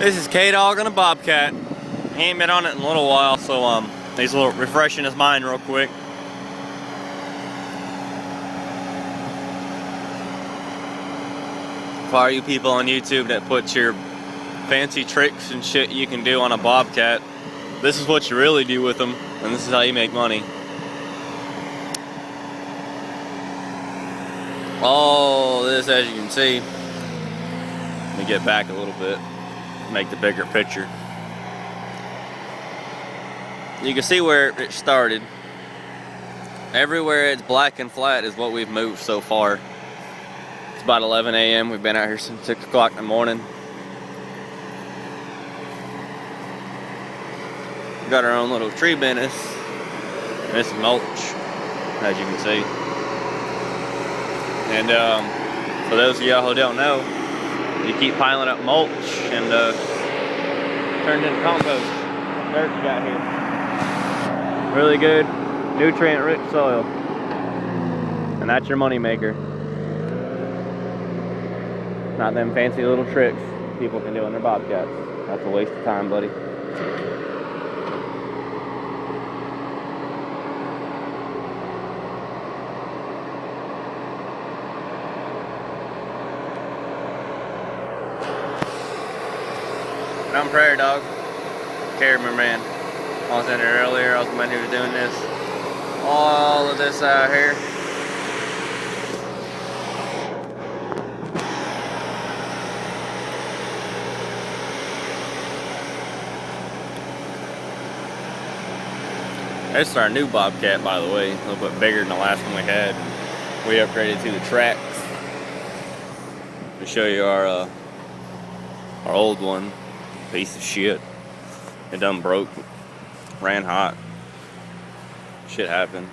This is K-Dog on a Bobcat. He ain't been on it in a little while, so he's a little refreshing his mind real quick. For all you people on YouTube that put your fancy tricks and shit you can do on a Bobcat, this is what you really do with them, and this is how you make money. All this, as you can see, let me get back a little bit, make the bigger picture. You can see where it started. Everywhere it's black and flat is what we've moved so far. It's about 11 a.m. We've been out here since 6 o'clock in the morning. We've got our own little tree business. And this is mulch, as you can see. And for those of y'all who don't know, you keep piling up mulch and turn it into compost. Dirt you got here. Really good, nutrient-rich soil. And that's your money maker. Not them fancy little tricks people can do on their Bobcats. That's a waste of time, buddy. And I'm Prairie Dog, cameraman. I was in here earlier, I was been here doing this. All of this out here. This is our new Bobcat, by the way, a little bit bigger than the last one we had. We upgraded to the track. To show you our old one. Piece of shit. It done broke. Ran hot. Shit happened.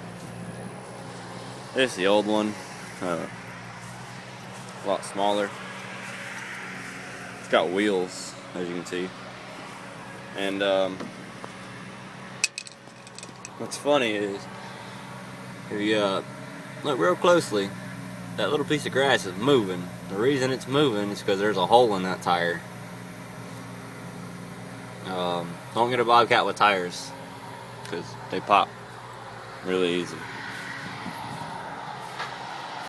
This is the old one. A lot smaller. It's got wheels, as you can see. And what's funny is, if you look real closely, that little piece of grass is moving. The reason it's moving is because there's a hole in that tire. Don't get a Bobcat with tires, because they pop really easy.